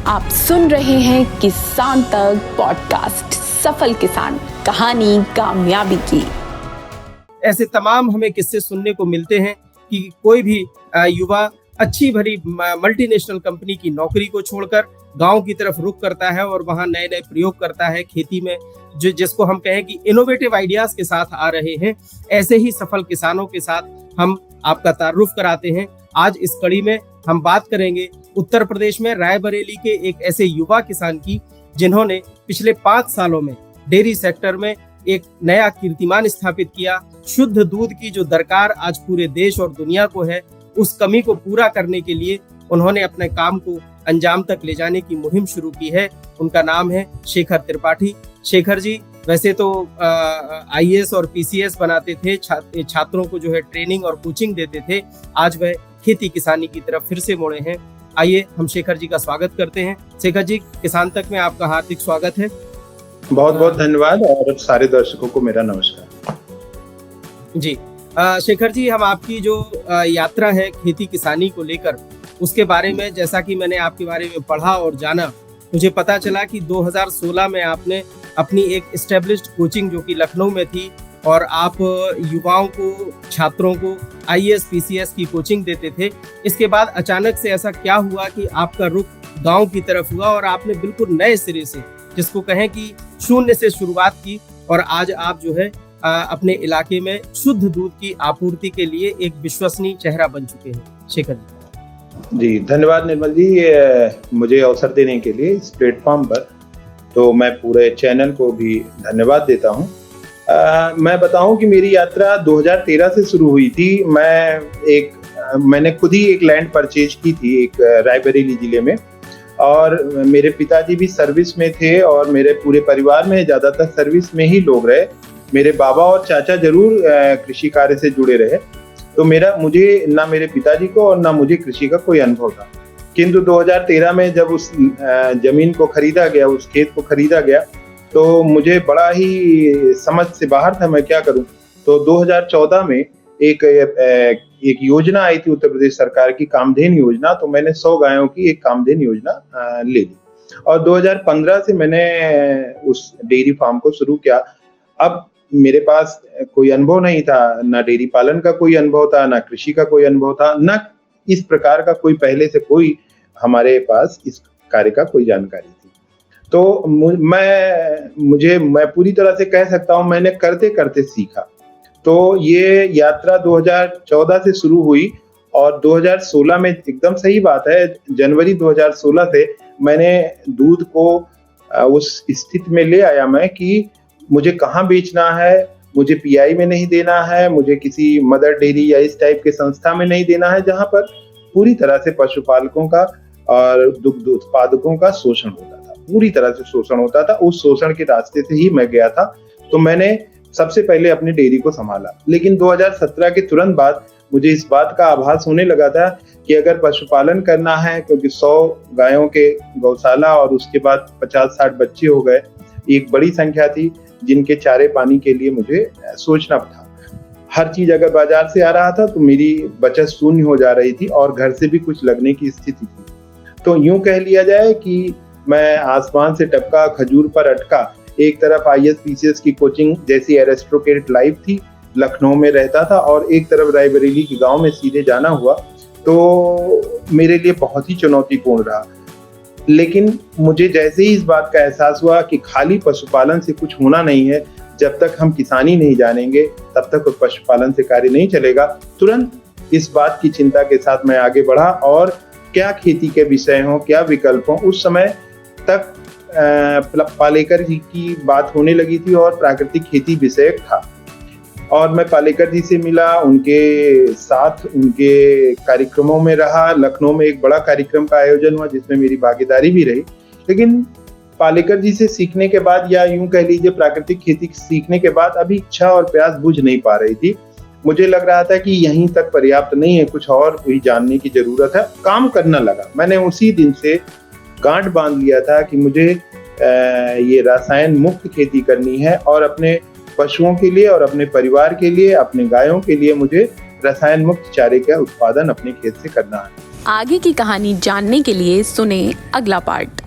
आप सुन रहे हैं किसान तक पॉडकास्ट, सफल किसान, कहानी कामयाबी की। ऐसे तमाम हमें किस्से सुनने को मिलते हैं कि कोई भी युवा अच्छी भरी मल्टीनेशनल कंपनी की नौकरी को छोड़कर गांव की तरफ रुख करता है और वहां नए नए प्रयोग करता है खेती में, जो जिसको हम कहें कि इनोवेटिव आइडियाज के साथ आ रहे हैं। ऐसे ही सफल किसानों के साथ हम आपका तारुफ कराते हैं। आज इस कड़ी में हम बात करेंगे उत्तर प्रदेश में रायबरेली के एक ऐसे युवा किसान की जिन्होंने पिछले 5 सालों में डेयरी सेक्टर में एक नया कीर्तिमान स्थापित किया। शुद्ध दूध की जो दरकार आज पूरे देश और दुनिया को है, उस कमी को पूरा करने के लिए उन्होंने अपने काम को अंजाम तक ले जाने की मुहिम शुरू की है। उनका नाम है शेखर त्रिपाठी। शेखर जी वैसे तो आईएएस और पीसीएस बनाते थे, छात्रों को जो है ट्रेनिंग और कोचिंग देते थे। आज वह खेती किसानी की तरफ फिर से मुड़े हैं। आइए हम शेखर जी का स्वागत करते हैं। शेखर जी, किसान तक में आपका हार्दिक स्वागत है। बहुत बहुत धन्यवाद और सारे दर्शकों को मेरा नमस्कार जी। शेखर जी, हम आपकी जो यात्रा है खेती किसानी को लेकर, उसके बारे में जैसा कि मैंने आपके बारे में पढ़ा और जाना, मुझे पता चला कि 2016 में आपने अपनी एक एस्टेब्लिश्ड कोचिंग जो कि लखनऊ में थी और आप युवाओं को, छात्रों को आईएएस पीसीएस की कोचिंग देते थे। इसके बाद अचानक से ऐसा क्या हुआ कि आपका रुख गांव की तरफ हुआ और आपने बिल्कुल नए सिरे से, जिसको कहें कि शून्य से शुरुआत की और आज आप जो है अपने इलाके में शुद्ध दूध की आपूर्ति के लिए एक विश्वसनीय चेहरा बन चुके हैं। शेखर जी, धन्यवाद निर्मल जी, मुझे अवसर देने के लिए इस प्लेटफॉर्म पर। तो मैं पूरे चैनल को भी धन्यवाद देता हूं। मैं बताऊं कि मेरी यात्रा 2013 से शुरू हुई थी। मैंने खुद ही एक लैंड परचेज की थी एक रायबरेली जिले में, और मेरे पिताजी भी सर्विस में थे और मेरे पूरे परिवार में ज़्यादातर सर्विस में ही लोग रहे। मेरे बाबा और चाचा जरूर कृषि कार्य से जुड़े रहे, तो मुझे ना मेरे पिताजी को और ना मुझे कृषि का कोई अनुभव था। किंतु 2013 में जब उस जमीन को खरीदा गया, उस खेत को खरीदा गया, तो मुझे बड़ा ही समझ से बाहर था मैं क्या करूं। तो 2014 में एक योजना आई थी उत्तर प्रदेश सरकार की, कामधेनु योजना। तो मैंने 100 गायों की एक कामधेनु योजना ले ली और 2015 से मैंने उस डेयरी फार्म को शुरू किया। अब मेरे पास कोई अनुभव नहीं था, ना डेयरी पालन का कोई अनुभव था, ना कृषि का कोई अनुभव था, ना इस प्रकार का कोई पहले से कोई हमारे पास इस कार्य का कोई जानकारी थी। तो मैं पूरी तरह से कह सकता हूं मैंने करते करते सीखा। तो ये यात्रा 2014 से शुरू हुई और 2016 में, एकदम सही बात है, जनवरी 2016 से मैंने दूध को उस स्थिति में ले आया मैं कि मुझे कहाँ बेचना है, मुझे पीआई में नहीं देना है, मुझे किसी मदर डेयरी या इस टाइप के संस्था में नहीं देना है जहां पर पूरी तरह से पशुपालकों का और दुग्ध उत्पादकों का शोषण होता था, पूरी तरह से शोषण होता था। उस शोषण के रास्ते से ही मैं गया था। तो मैंने सबसे पहले अपनी डेयरी को संभाला। लेकिन 2017 के तुरंत बाद मुझे इस बात का आभास होने लगा था कि अगर पशुपालन करना है, क्योंकि 100 गायों के गौशाला और उसके बाद 50-60 बच्चे हो गए, एक बड़ी संख्या थी जिनके चारे पानी के लिए मुझे सोचना था। हर चीज अगर बाजार से आ रहा था तो मेरी बचत शून्य हो जा रही थी और घर से भी कुछ लगने की स्थिति थी। तो यूं कह लिया जाए कि मैं आसमान से टपका खजूर पर अटका। एक तरफ आईएएस पीसीएस की कोचिंग जैसी एरिस्टोक्रेट लाइफ थी, लखनऊ में रहता था, और एक तरफ रायबरेली के गांव में सीधे जाना हुआ। तो मेरे लिए बहुत ही चुनौतीपूर्ण रहा। लेकिन मुझे जैसे ही इस बात का एहसास हुआ कि खाली पशुपालन से कुछ होना नहीं है, जब तक हम किसानी नहीं जानेंगे तब तक पशुपालन से कार्य नहीं चलेगा, तुरंत इस बात की चिंता के साथ मैं आगे बढ़ा। और क्या खेती के विषय हों, क्या विकल्प हों, उस समय तक पालेकर जी की बात होने लगी थी और प्राकृतिक खेती विषयक था। और मैं पालेकर जी से मिला, उनके साथ उनके कार्यक्रमों में रहा। लखनऊ में एक बड़ा कार्यक्रम का आयोजन हुआ जिसमें मेरी भागीदारी भी रही। लेकिन पालेकर जी से सीखने के बाद, या यूं कह लीजिए प्राकृतिक खेती सीखने के बाद, अभी इच्छा और प्यास बुझ नहीं पा रही थी। मुझे लग रहा था कि यहीं तक पर्याप्त नहीं है, कुछ और कोई जानने की जरूरत है। काम करना लगा। मैंने उसी दिन से गांठ बांध लिया था कि मुझे ये रसायन मुक्त खेती करनी है और अपने पशुओं के लिए और अपने परिवार के लिए, अपने गायों के लिए मुझे रसायन मुक्त चारे का उत्पादन अपने खेत से करना है। आगे की कहानी जानने के लिए सुने अगला पार्ट।